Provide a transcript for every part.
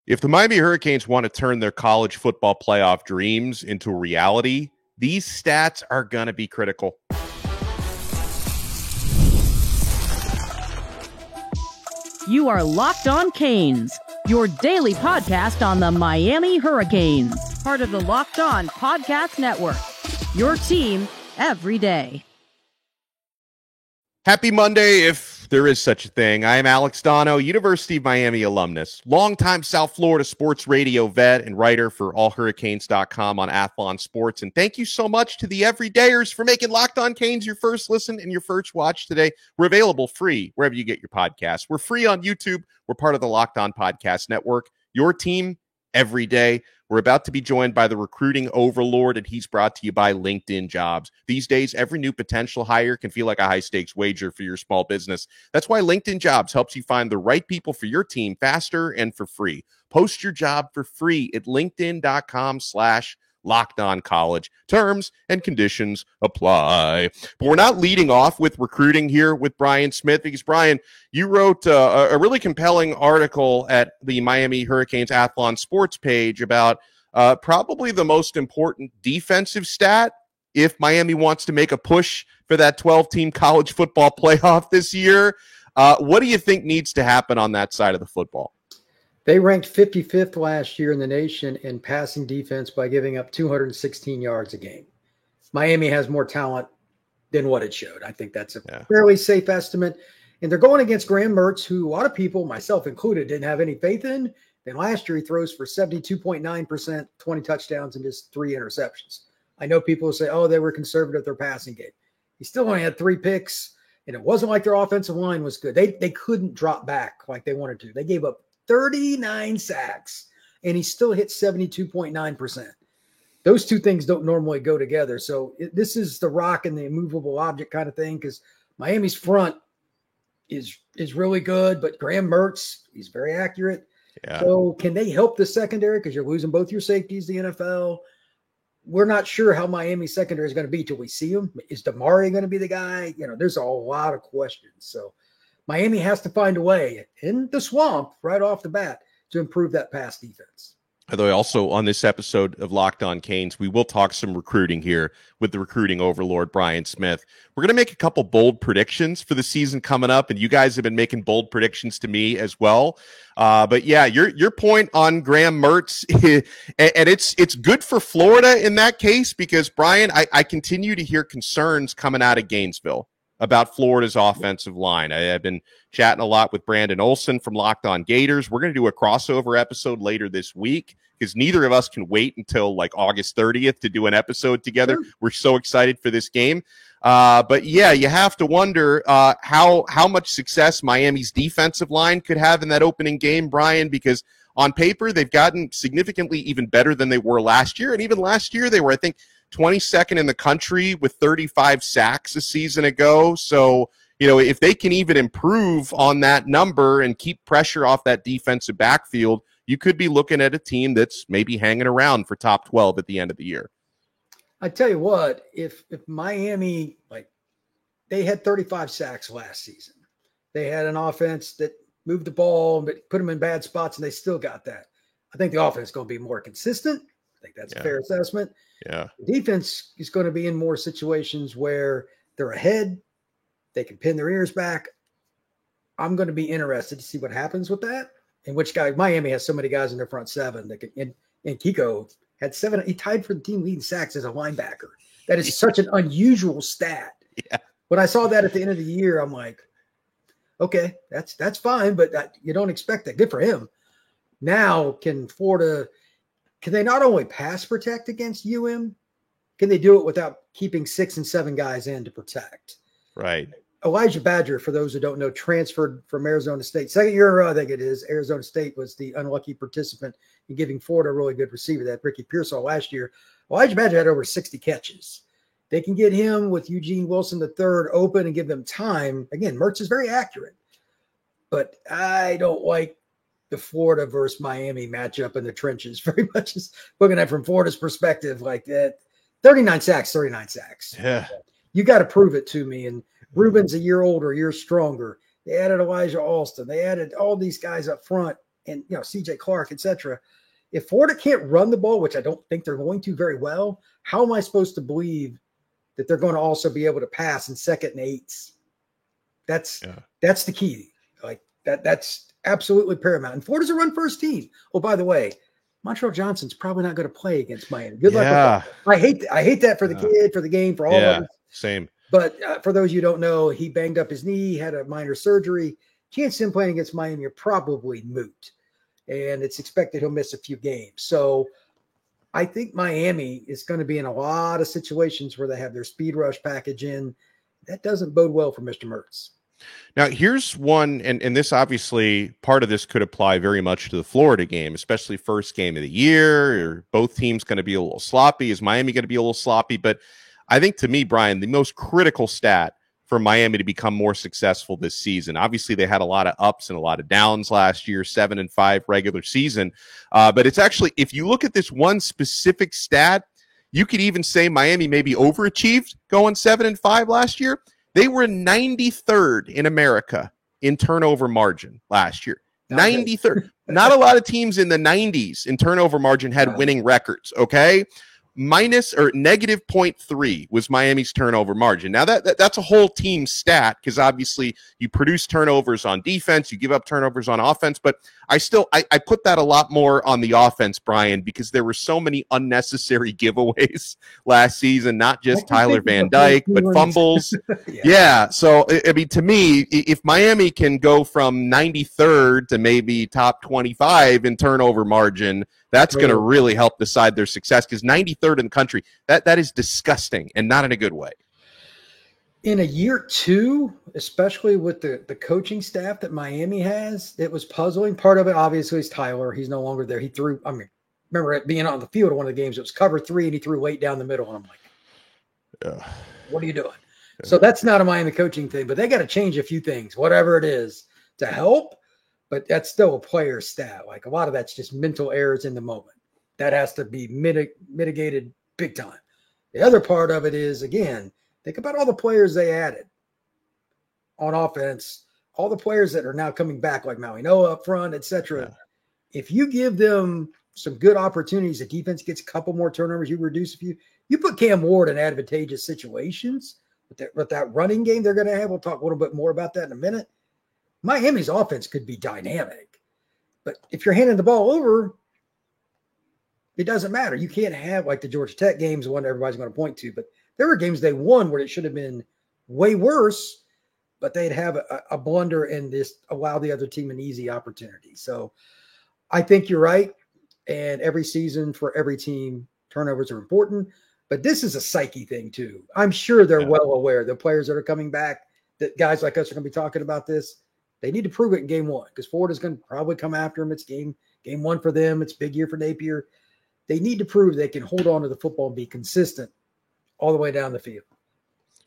If the Miami Hurricanes want to turn their college football playoff dreams into reality, these stats are going to be critical. You are Locked On Canes, your daily podcast on the Miami Hurricanes, part of the Locked On Podcast Network, your team every day. Happy Monday, if there is such a thing. I am Alex Dono, University of Miami alumnus, longtime South Florida sports radio vet and writer for allhurricanes.com on Athlon Sports. And thank you so much to the everydayers for making Locked On Canes your first listen and your first watch today. We're available free wherever you get your podcasts. We're free on YouTube. We're part of the Locked On Podcast Network, your team every day. We're about to be joined by the recruiting overlord, and he's brought to you by LinkedIn Jobs. These days, every new potential hire can feel like a high-stakes wager for your small business. That's why LinkedIn Jobs helps you find the right people for your team faster and for free. Post your job for free at linkedin.com/LockedOnCollege. Terms and conditions apply. But we're not leading off with recruiting here with Brian Smith because, Brian, you wrote a really compelling article at the Miami Hurricanes Athlon Sports page about probably the most important defensive stat if Miami wants to make a push for that 12-team college football playoff this year. What do you think needs to happen on that side of the football? They ranked 55th last year in the nation in passing defense by giving up 216 yards a game. Miami has more talent than what it showed. I think that's a fairly safe estimate. And they're going against Graham Mertz, who a lot of people, myself included, didn't have any faith in. Then last year he throws for 72.9%, 20 touchdowns, and just 3 interceptions. I know people will say, oh, they were conservative with their passing game. He still only had 3 picks, and it wasn't like their offensive line was good. They couldn't drop back like they wanted to. They gave up 39 sacks, and he still hit 72.9%. Those two things don't normally go together. So this is the rock and the immovable object kind of thing, because Miami's front is really good, but Graham Mertz, he's very accurate. Yeah. So can they help the secondary? Because you're losing both your safeties, the NFL. We're not sure how Miami's secondary is going to be till we see him. Is Damari going to be the guy? There's a lot of questions. So Miami has to find a way in the swamp right off the bat to improve that pass defense. Although also on this episode of Locked On Canes, we will talk some recruiting here with the recruiting overlord, Brian Smith. We're going to make a couple bold predictions for the season coming up, and you guys have been making bold predictions to me as well. But yeah, your point on Graham Mertz, and it's good for Florida in that case because, Brian, I continue to hear concerns coming out of Gainesville about Florida's offensive line. I've been chatting a lot with Brandon Olson from Locked On Gators. We're going to do a crossover episode later this week because neither of us can wait until like August 30th to do an episode together. Sure. We're so excited for this game. But yeah, you have to wonder how much success Miami's defensive line could have in that opening game, Brian, because on paper, they've gotten significantly even better than they were last year. And even last year, they were, I think, 22nd in the country with 35 sacks a season ago. So, if they can even improve on that number and keep pressure off that defensive backfield, you could be looking at a team that's maybe hanging around for top 12 at the end of the year. I tell you what, if Miami, they had 35 sacks last season. They had an offense that moved the ball, but put them in bad spots, and they still got that. I think the offense is going to be more consistent. I think that's a fair assessment. Yeah. The defense is going to be in more situations where they're ahead. They can pin their ears back. I'm going to be interested to see what happens with that. And which guy, Miami has so many guys in their front seven that can, and Kiko had 7. He tied for the team leading sacks as a linebacker. That is such an unusual stat. Yeah. When I saw that at the end of the year, I'm like, okay, that's fine, but you don't expect that. Good for him. Now, can they not only pass protect against UM? Can they do it without keeping 6 and 7 guys in to protect? Right. Elijah Badger, for those who don't know, transferred from Arizona State. Second year in a row, I think it is. Arizona State was the unlucky participant in giving Florida a really good receiver, that Ricky Pearsall last year. Elijah Badger had over 60 catches. They can get him with Eugene Wilson III open and give them time. Again, Mertz is very accurate. But I don't like the Florida versus Miami matchup in the trenches very much. As looking at it from Florida's perspective, like that. 39 sacks. Yeah. You got to prove it to me. And Ruben's a year older, a year stronger. They added Elijah Alston. They added all these guys up front. and CJ Clark, etc. If Florida can't run the ball, which I don't think they're going to very well, how am I supposed to believe that they're going to also be able to pass in 2nd and 8s? That's the key. Like that's absolutely paramount. And Florida's a run first team. Oh, by the way, Montreal Johnson's probably not going to play against Miami. Good luck with that. I hate that for the kid, for the game, for all of us. Same. But for those you don't know, he banged up his knee, had a minor surgery. Chance of him playing against Miami are probably moot. And it's expected he'll miss a few games. So I think Miami is going to be in a lot of situations where they have their speed rush package in. That doesn't bode well for Mr. Mertz. Now, here's one, and this obviously, part of this could apply very much to the Florida game, especially first game of the year. Or both teams going to be a little sloppy. Is Miami going to be a little sloppy? But I think, to me, Brian, the most critical stat for Miami to become more successful this season. Obviously, they had a lot of ups and a lot of downs last year, 7-5 regular season. But it's actually, if you look at this one specific stat, you could even say Miami maybe overachieved going 7-5 last year. They were 93rd in America in turnover margin last year. 93rd. Not a lot of teams in the 90s in turnover margin had winning records, okay? Negative 0.3 was Miami's turnover margin. Now that's a whole team stat because obviously you produce turnovers on defense, you give up turnovers on offense, but I put that a lot more on the offense, Brian, because there were so many unnecessary giveaways last season, not just Tyler Van Dyke, but fumbles. Yeah. So, I mean, to me, if Miami can go from 93rd to maybe top 25 in turnover margin, that's going to really help decide their success because 93rd in the country, that is disgusting and not in a good way. In a year 2, especially with the coaching staff that Miami has, it was puzzling. Part of it, obviously, is Tyler. He's no longer there. He threw, remember it being on the field at one of the games, it was cover 3, and he threw late down the middle. And I'm like, what are you doing? So that's not a Miami coaching thing, but they got to change a few things, whatever it is, to help. But that's still a player stat. Like a lot of that's just mental errors in the moment. That has to be mitigated big time. The other part of it is, again, think about all the players they added on offense, all the players that are now coming back, like Maui Noah up front, etc. If you give them some good opportunities, the defense gets a couple more turnovers, you reduce a few, you put Cam Ward in advantageous situations with that running game they're going to have. We'll talk a little bit more about that in a minute. Miami's offense could be dynamic, but if you're handing the ball over, it doesn't matter. You can't have like the Georgia Tech games, one everybody's going to point to, but there were games they won where it should have been way worse, but they'd have a blunder and just allow the other team an easy opportunity. So I think you're right. And every season for every team, turnovers are important, but this is a psyche thing too. I'm sure they're well aware, the players that are coming back, that guys like us are going to be talking about this. They need to prove it in game 1 because Florida's going to probably come after them. It's game 1 for them. It's a big year for Napier. They need to prove they can hold on to the football and be consistent all the way down the field.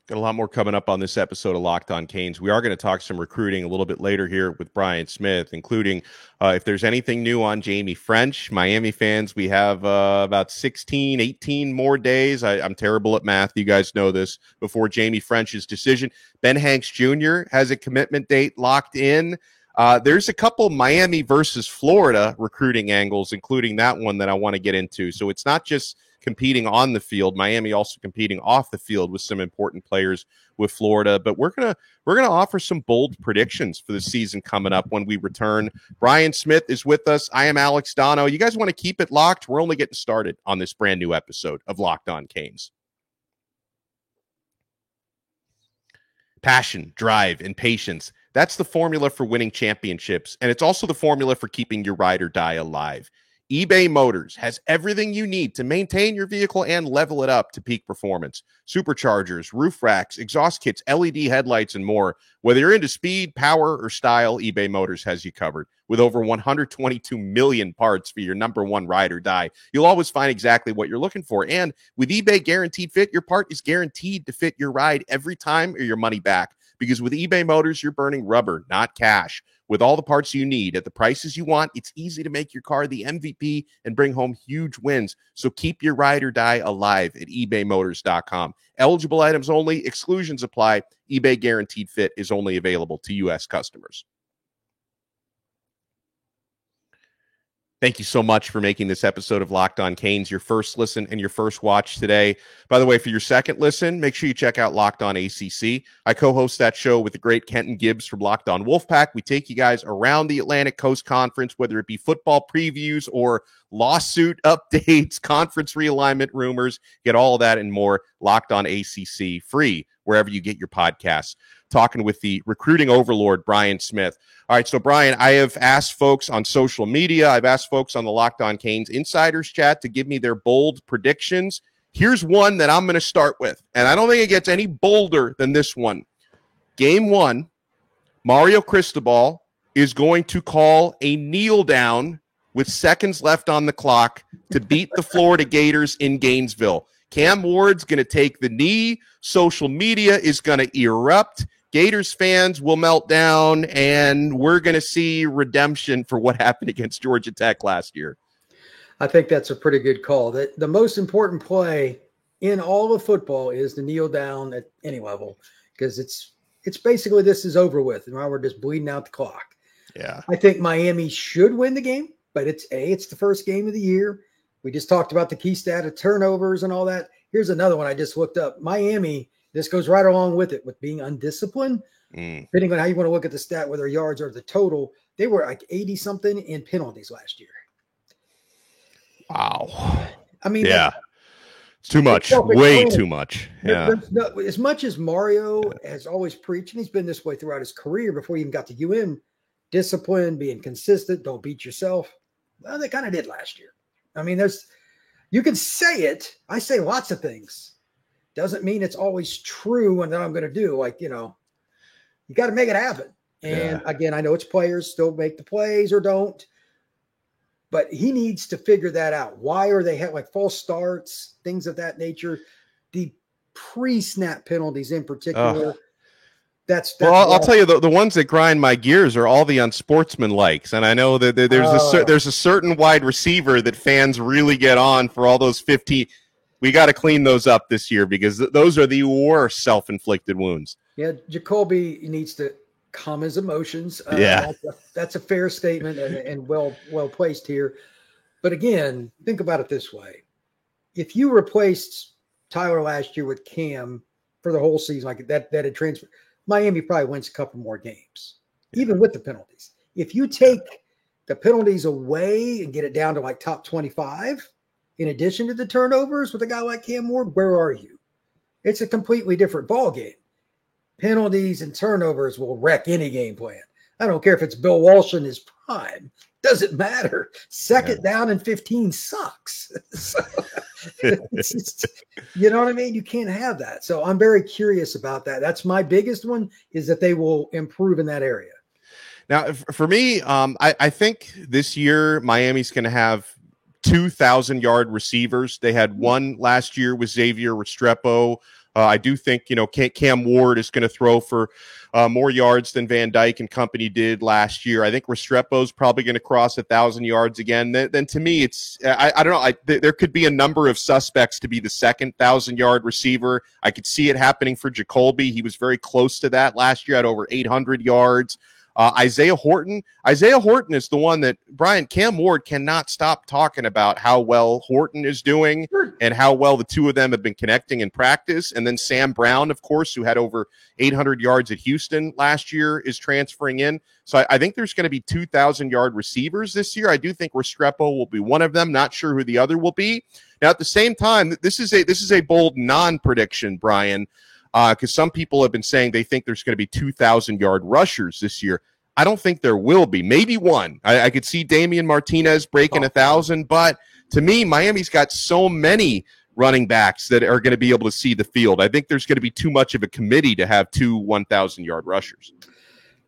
Got a lot more coming up on this episode of Locked On Canes. We are going to talk some recruiting a little bit later here with Brian Smith, including if there's anything new on Jamie French. Miami fans, we have about 16, 18 more days. I'm terrible at math. You guys know this. Before Jamie French's decision. Ben Hanks Jr. has a commitment date locked in. There's a couple Miami versus Florida recruiting angles, including that one that I want to get into. So it's not just competing on the field. Miami also competing off the field with some important players with Florida. But we're gonna offer some bold predictions for the season coming up when we return. Brian Smith is with us. I am Alex Dono. You guys want to keep it locked? We're only getting started on this brand new episode of Locked On Canes. Passion, drive, and patience. That's the formula for winning championships, and it's also the formula for keeping your ride or die alive. eBay Motors has everything you need to maintain your vehicle and level it up to peak performance. Superchargers, roof racks, exhaust kits, LED headlights, and more. Whether you're into speed, power, or style, eBay Motors has you covered. With over 122 million parts for your number one ride or die, you'll always find exactly what you're looking for. And with eBay Guaranteed Fit, your part is guaranteed to fit your ride every time or your money back. Because with eBay Motors, you're burning rubber, not cash. With all the parts you need at the prices you want, it's easy to make your car the MVP and bring home huge wins. So keep your ride or die alive at ebaymotors.com. Eligible items only. Exclusions apply. eBay Guaranteed Fit is only available to U.S. customers. Thank you so much for making this episode of Locked On Canes your first listen and your first watch today. By the way, for your second listen, make sure you check out Locked On ACC. I co-host that show with the great Kenton Gibbs from Locked On Wolfpack. We take you guys around the Atlantic Coast Conference, whether it be football previews or lawsuit updates, conference realignment rumors, get all of that and more. Locked On ACC, free wherever you get your podcasts. Talking with the recruiting overlord, Brian Smith. All right, so Brian, I have asked folks on social media, I've asked folks on the Locked On Canes Insiders chat to give me their bold predictions. Here's one that I'm going to start with, and I don't think it gets any bolder than this one. Game 1, Mario Cristobal is going to call a kneel down with seconds left on the clock to beat the Florida Gators in Gainesville. Cam Ward's going to take the knee. Social media is going to erupt. Gators fans will melt down, and we're going to see redemption for what happened against Georgia Tech last year. I think that's a pretty good call. The most important play in all of football is to kneel down at any level, because it's basically this is over with, and now we're just bleeding out the clock. Yeah, I think Miami should win the game, but it's the first game of the year. We just talked about the key stat of turnovers and all that. Here's another one I just looked up. Miami. This goes right along with it, with being undisciplined. Depending on how you want to look at the stat, whether yards or the total, they were like 80-something in penalties last year. Wow. I mean, yeah, it's too much, way too much. Yeah. As much as Mario has always preached, and he's been this way throughout his career before he even got to UM, discipline, being consistent, don't beat yourself. Well, they kind of did last year. I mean, you can say it. I say lots of things. Doesn't mean it's always true and that I'm going to do. Like, you got to make it happen. And again, I know it's players still make the plays or don't, but he needs to figure that out. Why are they like false starts, things of that nature? The pre-snap penalties in particular. That's well, I'll tell you, the ones that grind my gears are all the unsportsmanlikes. And I know that there's a certain wide receiver that fans really get on for all those 15. We got to clean those up this year, because those are the worst self-inflicted wounds. Yeah, Jacoby needs to calm his emotions. That's a fair statement and well placed here. But again, think about it this way. If you replaced Tyler last year with Cam for the whole season, like that had transferred, Miami probably wins a couple more games, even with the penalties. If you take the penalties away and get it down to like top 25, in addition to the turnovers with a guy like Cam Ward, where are you? It's a completely different ball game. Penalties and turnovers will wreck any game plan. I don't care if it's Bill Walsh in his prime. Doesn't matter. Second down and 15 sucks. So, it's just, you know what I mean? You can't have that. So I'm very curious about that. That's my biggest one, is that they will improve in that area. Now, for me, I think this year Miami's going to have 2,000-yard receivers. They had one last year with Xavier Restrepo. I do think, Cam Ward is going to throw for more yards than Van Dyke and company did last year. I think Restrepo's probably going to cross 1,000 yards again. Then to me, it's I don't know. There could be a number of suspects to be the second 1,000-yard receiver. I could see it happening for Jacoby. He was very close to that last year at over 800 yards. Isaiah Horton is the one that, Brian, Cam Ward cannot stop talking about how well Horton is doing and how well the two of them have been connecting in practice. And then Sam Brown, of course, who had over 800 yards at Houston last year, is transferring in. So I think there's going to be 2,000-yard receivers this year. I do think Restrepo will be one of them. Not sure who the other will be. Now, at the same time, this is a bold non-prediction, Brian, because some people have been saying they think there's going to be 2,000-yard rushers this year. I don't think there will be. Maybe one. I could see Damian Martinez breaking 1,000, but to me, Miami's got so many running backs that are going to be able to see the field. I think there's going to be too much of a committee to have two 1,000-yard rushers.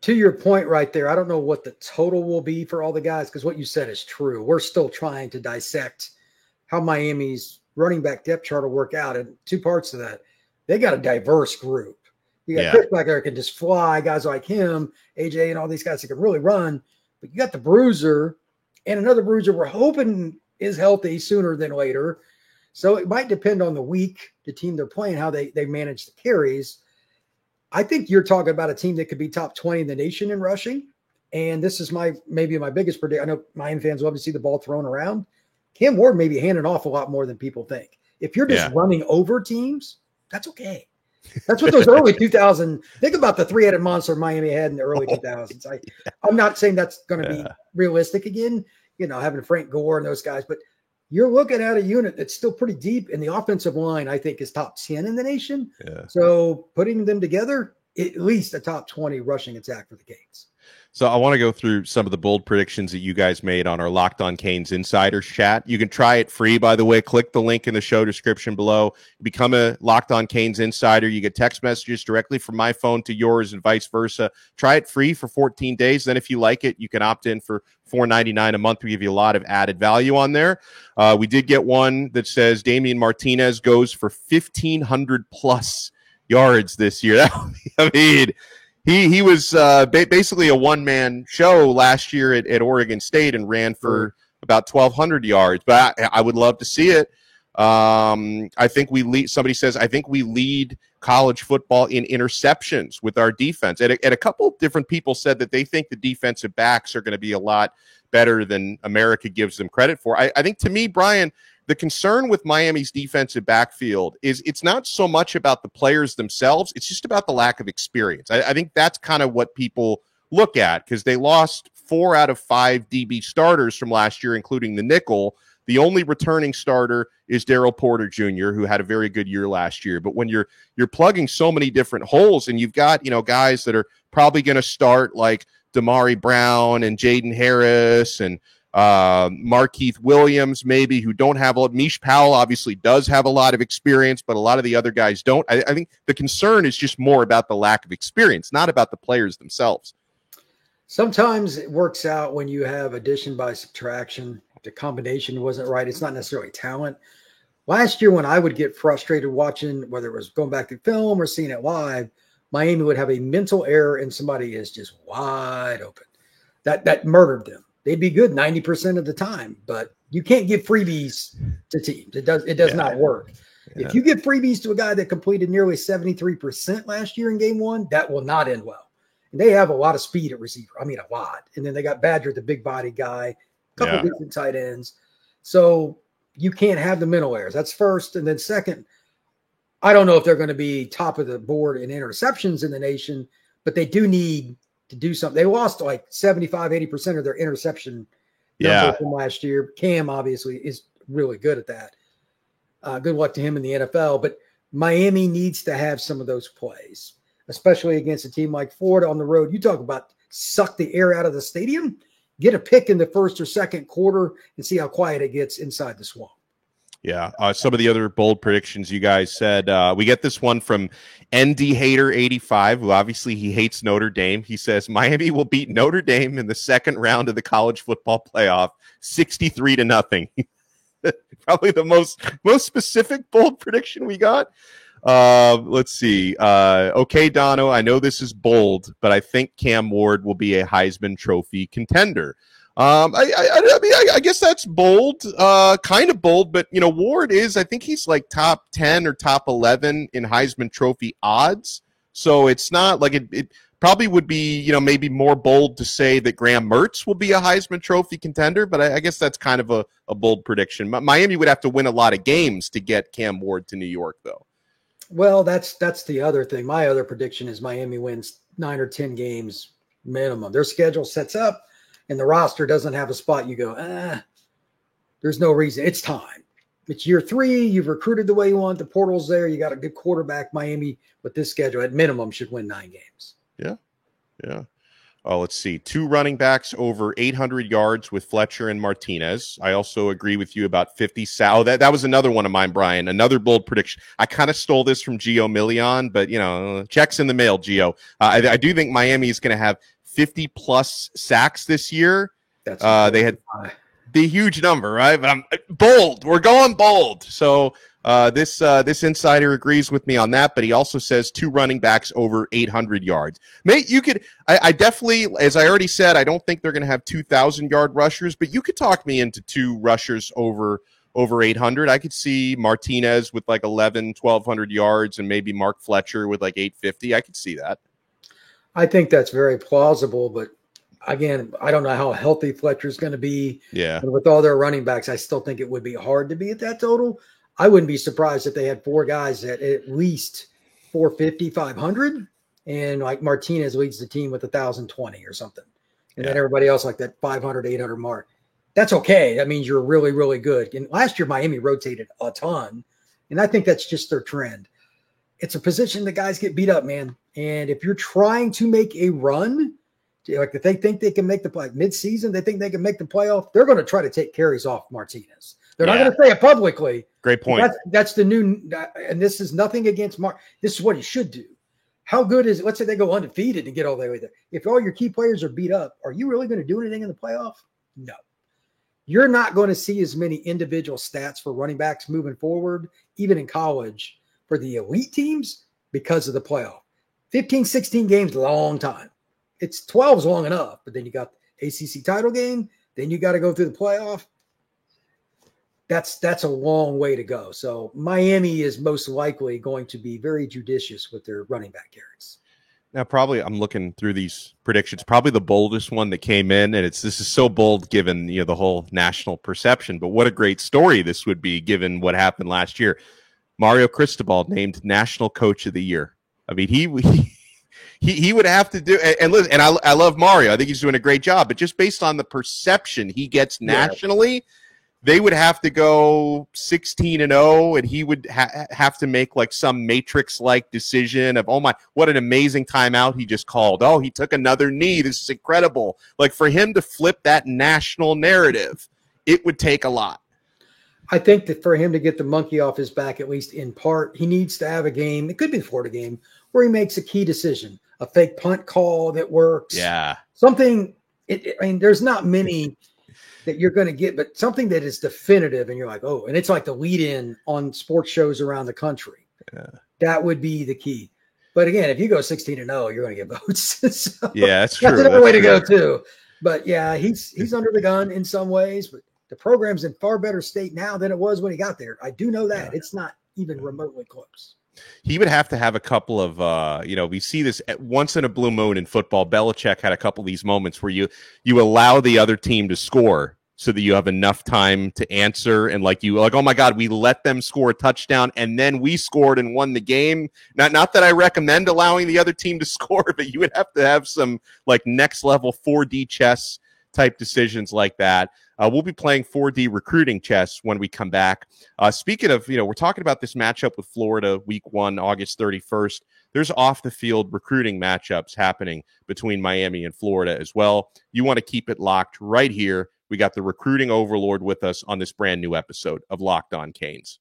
To your point right there, I don't know what the total will be for all the guys, because what you said is true. We're still trying to dissect how Miami's running back depth chart will work out, and two parts of that. They got a diverse group. You got Chris back there that can just fly, guys like him, AJ, and all these guys that can really run. But you got the bruiser and another bruiser we're hoping is healthy sooner than later. So it might depend on the week, the team they're playing, how they manage the carries. I think you're talking about a team that could be top 20 in the nation in rushing. And this is maybe my biggest prediction. I know Miami fans love to see the ball thrown around. Cam Ward may be handing off a lot more than people think. If you're just running over teams, that's okay. That's what those early 2000. Think about the three-headed monster Miami had in the early 2000s. I'm not saying that's going to be realistic again, having Frank Gore and those guys, but you're looking at a unit that's still pretty deep, and the offensive line, I think, is top 10 in the nation. Yeah. So putting them together, at least a top 20 rushing attack for the Canes. So I want to go through some of the bold predictions that you guys made on our Locked On Canes Insiders chat. You can try it free, by the way. Click the link in the show description below. Become a Locked On Canes Insider. You get text messages directly from my phone to yours and vice versa. Try it free for 14 days. Then if you like it, you can opt in for $4.99 a month. We give you a lot of added value on there. We did get one that says Damian Martinez goes for 1,500 plus yards this year. I mean, he was basically a one-man show last year at Oregon State and ran for about 1,200 yards. But I would love to see it. I think we lead. Somebody says I think we lead college football in interceptions with our defense. And a couple of different people said that they think the defensive backs are going to be a lot better than America gives them credit for. I think, to me, Brian, the concern with Miami's defensive backfield is it's not so much about the players themselves. It's just about the lack of experience. I think that's kind of what people look at, because they lost 4 out of 5 DB starters from last year, including the nickel. The only returning starter is Daryl Porter Jr., who had a very good year last year. But when you're plugging so many different holes, and you've got guys that are probably going to start like Damari Brown and Jaden Harris and Markeith Williams, maybe, who don't have a lot. Mish Powell obviously does have a lot of experience, but a lot of the other guys don't. I think the concern is just more about the lack of experience, not about the players themselves. Sometimes it works out when you have addition by subtraction. The combination wasn't right. It's not necessarily talent. Last year, when I would get frustrated watching, whether it was going back to film or seeing it live, Miami would have a mental error and somebody is just wide open. That murdered them. They'd be good 90% of the time, but you can't give freebies to teams. It does not work. Yeah. If you give freebies to a guy that completed nearly 73% last year in game 1, that will not end well. And they have a lot of speed at receiver. I mean, a lot. And then they got Badger, the big body guy, a couple of different tight ends. So you can't have the mental errors. That's first. And then second, I don't know if they're going to be top of the board in interceptions in the nation, but they do need to do something. They lost like 75, 80% of their interception number from last year. Cam obviously is really good at that. Good luck to him in the NFL, but Miami needs to have some of those plays, especially against a team like Florida on the road. You talk about suck the air out of the stadium, get a pick in the first or second quarter and see how quiet it gets inside the Swamp. Yeah. Some of the other bold predictions you guys said, we get this one from ND Hater 85, who obviously he hates Notre Dame. He says Miami will beat Notre Dame in the second round of the college football playoff, 63-0. Probably the most specific bold prediction we got. Let's see. Okay, Dono, I know this is bold, but I think Cam Ward will be a Heisman Trophy contender. I guess that's bold, kind of bold, but Ward is, I think he's like top 10 or top 11 in Heisman Trophy odds. So it's not like it probably would be, maybe more bold to say that Graham Mertz will be a Heisman Trophy contender, but I guess that's kind of a bold prediction. Miami would have to win a lot of games to get Cam Ward to New York, though. Well, that's the other thing. My other prediction is Miami wins 9 or 10 games minimum. Their schedule sets up, and the roster doesn't have a spot you go, there's no reason. It's time. It's year 3. You've recruited the way you want. The portal's there. You got a good quarterback. Miami, with this schedule, at minimum, should win 9 games. Yeah. Oh, let's see. 2 running backs over 800 yards with Fletcher and Martinez. I also agree with you about 50. That was another one of mine, Brian. Another bold prediction. I kind of stole this from Gio Million, but, checks in the mail, Gio. I do think Miami is going to have 50-plus sacks this year. That's they had the huge number, right? But I'm bold. We're going bold. So this insider agrees with me on that, but he also says 2 running backs over 800 yards. Mate, you could – I definitely, as I already said, I don't think they're going to have 2,000-yard rushers, but you could talk me into 2 rushers over 800. I could see Martinez with like 1,200 yards and maybe Mark Fletcher with like 850. I could see that. I think that's very plausible, but Again, I don't know how healthy Fletcher's going to be. Yeah. And with all their running backs, I still think it would be hard to be at that total. I wouldn't be surprised if they had 4 guys at least 450, 500. And like Martinez leads the team with 1,020 or something. And then everybody else like that 500, 800 mark. That's okay. That means you're really, really good. And last year, Miami rotated a ton. And I think that's just their trend. It's a position that guys get beat up, man. And if you're trying to make a run, like if they think they can make the play mid-season, they think they can make the playoff, they're going to try to take carries off Martinez. They're not going to say it publicly. Great point. That's the new, and this is nothing against Mark. This is what he should do. How good is it? Let's say they go undefeated and get all the way there. If all your key players are beat up, are you really going to do anything in the playoff? No. You're not going to see as many individual stats for running backs moving forward, even in college, for the elite teams because of the playoff. 15, 16 games, long time. It's 12 is long enough, but then you got the ACC title game. Then you got to go through the playoff. That's a long way to go. So Miami is most likely going to be very judicious with their running back carries. Now, probably I'm looking through these predictions. Probably the boldest one that came in, and this is so bold given the whole national perception. But what a great story this would be given what happened last year. Mario Cristobal named National Coach of the Year. I mean, he would have to do, and listen, and I love Mario. I think he's doing a great job. But just based on the perception he gets nationally, they would have to go 16-0, and he would have to make like some Matrix-like decision of, oh my, what an amazing timeout he just called. Oh, he took another knee. This is incredible. Like for him to flip that national narrative, it would take a lot. I think that for him to get the monkey off his back, at least in part, he needs to have a game. It could be the Florida game where he makes a key decision, a fake punt call that works. Yeah. Something, I mean, there's not many that you're going to get, but something that is definitive and you're like, oh, and it's like the lead in on sports shows around the country. Yeah. That would be the key. But again, if you go 16-0, you're going to get votes. So yeah, that's true. That's another way to go too. But yeah, he's under the gun in some ways, but the program's in far better state now than it was when he got there. I do know that. Yeah. It's not even remotely close. He would have to have a couple of, we see this once in a blue moon in football. Belichick had a couple of these moments where you allow the other team to score so that you have enough time to answer. And oh my God, we let them score a touchdown and then we scored and won the game. Not that I recommend allowing the other team to score, but you would have to have some like next level 4D chess type decisions like that. We'll be playing 4D recruiting chess when we come back. Speaking of, we're talking about this matchup with Florida week 1, August 31st. There's off the field recruiting matchups happening between Miami and Florida as well. You want to keep it locked right here. We got the recruiting overlord with us on this brand new episode of Locked On Canes.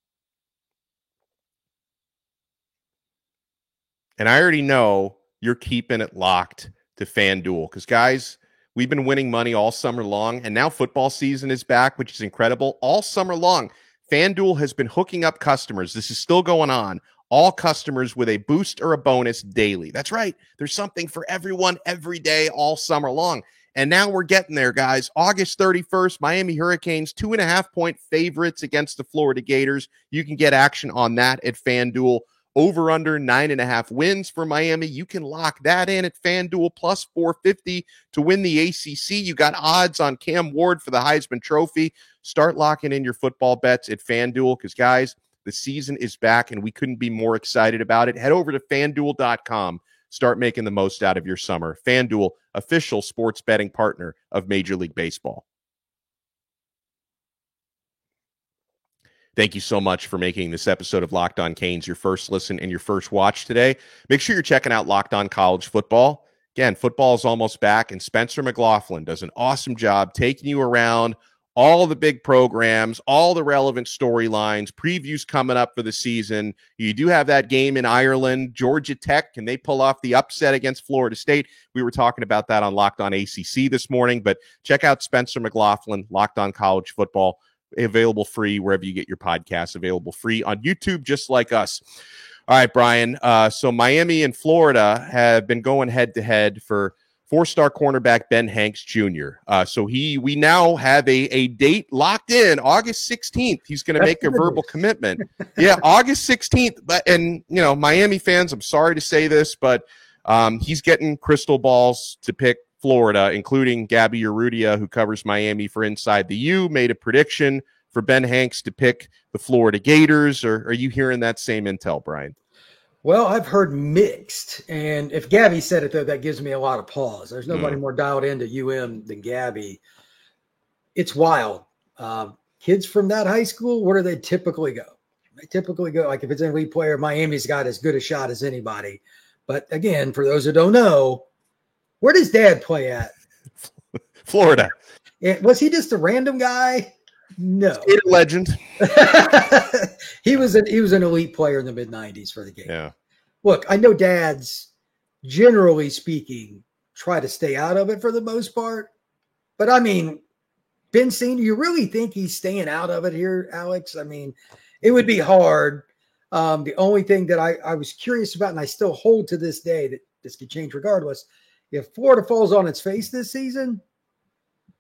And I already know you're keeping it locked to FanDuel because, guys, we've been winning money all summer long, and now football season is back, which is incredible. All summer long, FanDuel has been hooking up customers. This is still going on. All customers with a boost or a bonus daily. That's right. There's something for everyone every day all summer long. And now we're getting there, guys. August 31st, Miami Hurricanes, 2.5-point favorites against the Florida Gators. You can get action on that at FanDuel. Over under 9.5 wins for Miami. You can lock that in at FanDuel plus 450 to win the ACC. You got odds on Cam Ward for the Heisman Trophy. Start locking in your football bets at FanDuel because, guys, the season is back and we couldn't be more excited about it. Head over to FanDuel.com. Start making the most out of your summer. FanDuel, official sports betting partner of Major League Baseball. Thank you so much for making this episode of Locked On Canes your first listen and your first watch today. Make sure you're checking out Locked On College Football. Again, football is almost back, and Spencer McLaughlin does an awesome job taking you around all the big programs, all the relevant storylines, previews coming up for the season. You do have that game in Ireland, Georgia Tech. Can they pull off the upset against Florida State? We were talking about that on Locked On ACC this morning, but check out Spencer McLaughlin, Locked On College Football. Available free wherever you get your podcasts, available free on YouTube, just like us. All right, Brian. So Miami and Florida have been going head-to-head for four-star cornerback Ben Hanks Jr. So we now have a date locked in, August 16th. He's going to make a verbal commitment. Yeah, August 16th. And, Miami fans, I'm sorry to say this, but he's getting crystal balls to pick Florida, including Gabby Urrutia, who covers Miami for Inside the U, made a prediction for Ben Hanks to pick the Florida Gators. Or are you hearing that same intel, Brian? Well, I've heard mixed. And if Gabby said it, though, that gives me a lot of pause. There's nobody more dialed into UM than Gabby. It's wild. Kids from that high school, where do they typically go? They typically go, like if it's an elite player, Miami's got as good a shot as anybody. But again, for those who don't know, where does Dad play at? Florida. Was he just a random guy? No. Skater legend. He was an elite player in the mid-90s for the game. Yeah. Look, I know dads, generally speaking, try to stay out of it for the most part. But I mean, Ben Senior, you really think he's staying out of it here, Alex? I mean, it would be hard. The only thing that I was curious about, and I still hold to this day that this could change regardless, if Florida falls on its face this season,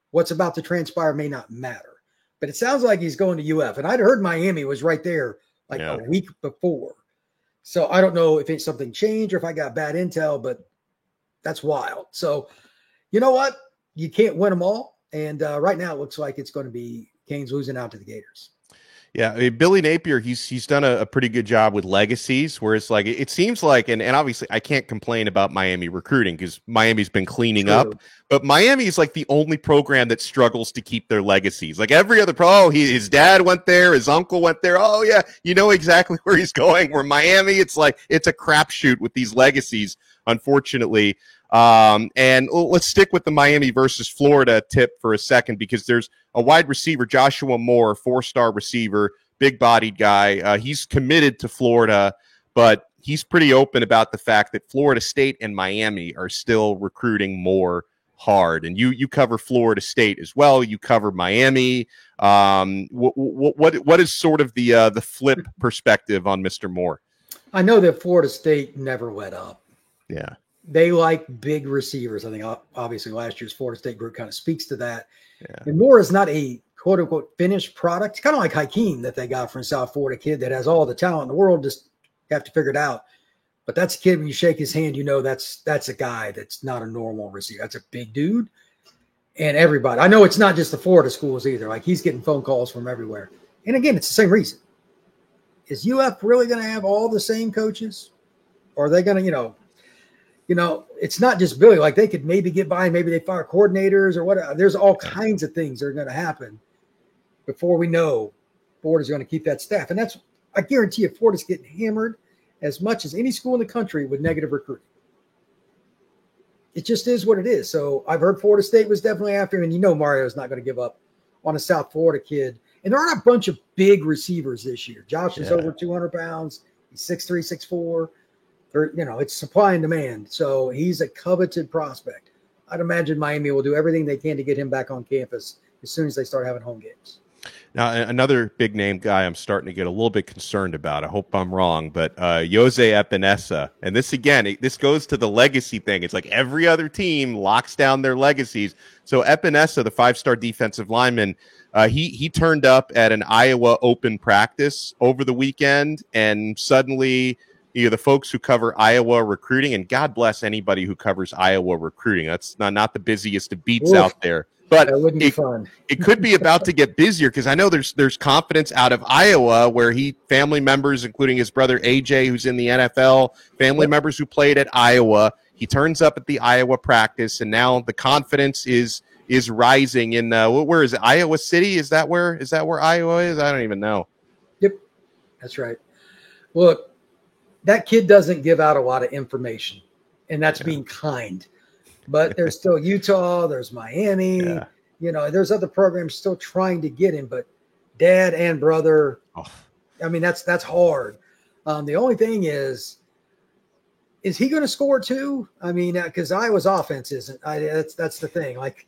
what's about to transpire may not matter. But it sounds like he's going to UF. And I'd heard Miami was right there like a week before. So I don't know if it's something changed or if I got bad intel, but that's wild. So you know what? You can't win them all. And right now it looks like it's going to be Canes losing out to the Gators. Yeah, I mean, Billy Napier, he's done a pretty good job with legacies, where it's like it seems like, and obviously I can't complain about Miami recruiting because Miami's been cleaning up, but Miami is like the only program that struggles to keep their legacies. Like every other his dad went there, his uncle went there. Oh yeah, you know exactly where he's going. Where Miami, it's like it's a crapshoot with these legacies, unfortunately. And let's stick with the Miami versus Florida tip for a second, because there's a wide receiver, Joshua Moore, 4-star receiver, big-bodied guy. He's committed to Florida, but he's pretty open about the fact that Florida State and Miami are still recruiting more hard. And you cover Florida State as well. You cover Miami. What is sort of the flip perspective on Mr. Moore? I know that Florida State never let up. Yeah. They like big receivers. I think obviously last year's Florida State group kind of speaks to that. Yeah. And Moore is not a quote unquote finished product. It's kind of like Hakeem that they got from South Florida, kid that has all the talent in the world. Just have to figure it out. But that's a kid, when you shake his hand, you know that's a guy that's not a normal receiver. That's a big dude. And everybody, I know it's not just the Florida schools either. Like he's getting phone calls from everywhere. And again, it's the same reason. Is UF really going to have all the same coaches? Or are they going to, it's not just Billy. Like they could maybe get by, maybe they fire coordinators or whatever. There's all kinds of things that are going to happen before we know Florida's going to keep that staff. And I guarantee you, Florida's getting hammered as much as any school in the country with negative recruiting. It just is what it is. So I've heard Florida State was definitely after him, and Mario's not going to give up on a South Florida kid. And there aren't a bunch of big receivers this year. Josh is over 200 pounds. He's 6'3", 6'4". It's supply and demand. So he's a coveted prospect. I'd imagine Miami will do everything they can to get him back on campus as soon as they start having home games. Now, another big name guy I'm starting to get a little bit concerned about. I hope I'm wrong, but Jose Epinesa. And this goes to the legacy thing. It's like every other team locks down their legacies. So Epinesa, the 5-star defensive lineman, he turned up at an Iowa open practice over the weekend, and suddenly the folks who cover Iowa recruiting, and God bless anybody who covers Iowa recruiting. That's not the busiest of beats out there. But that wouldn't be fun. It could be about to get busier, because I know there's confidence out of Iowa where family members, including his brother AJ, who's in the NFL, family members who played at Iowa. He turns up at the Iowa practice, and now the confidence is rising in where is it? Iowa City? Is that where Iowa is? I don't even know. Yep, that's right. Look, that kid doesn't give out a lot of information, and that's being kind. But there's still Utah, there's Miami, there's other programs still trying to get him, but dad and brother, I mean, that's hard. The only thing is he going to score too? I mean, because Iowa's offense isn't. That's the thing. Like,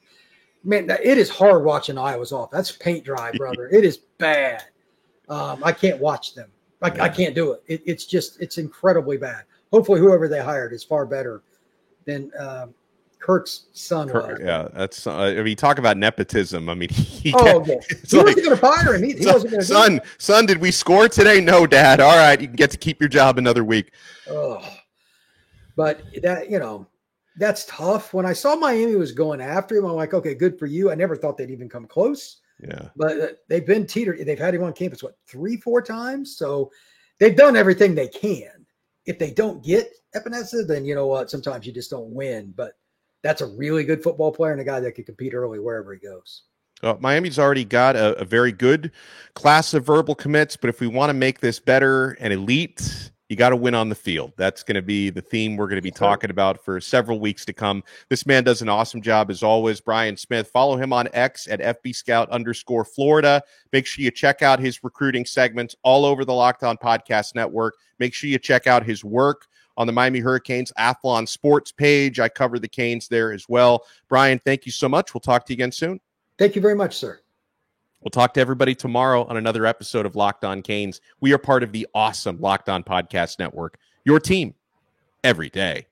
man, it is hard watching Iowa's offense. That's paint dry, brother. It is bad. I can't watch them. I can't do it. It's incredibly bad. Hopefully whoever they hired is far better than Kirk's son was. Yeah, that's. Talk about nepotism. I mean, he wasn't going to fire him. He wasn't going to. Son, did we score today? No, Dad. All right, you can get to keep your job another week. Oh, but that That's tough. When I saw Miami was going after him, I'm like, okay, good for you. I never thought they'd even come close. Yeah. But they've been teetered. They've had him on campus, 3-4 times? So they've done everything they can. If they don't get Epinesa, then you know what? Sometimes you just don't win. But that's a really good football player and a guy that can compete early wherever he goes. Miami's already got a very good class of verbal commits, but if we want to make this better and elite, you got to win on the field. That's going to be the theme we're going to be talking about for several weeks to come. This man does an awesome job as always. Brian Smith, follow him on X at FBScout_Florida. Make sure you check out his recruiting segments all over the Locked On Podcast Network. Make sure you check out his work on the Miami Hurricanes Athlon Sports page. I cover the Canes there as well. Brian, thank you so much. We'll talk to you again soon. Thank you very much, sir. We'll talk to everybody tomorrow on another episode of Locked On Canes. We are part of the awesome Locked On Podcast Network, your team every day.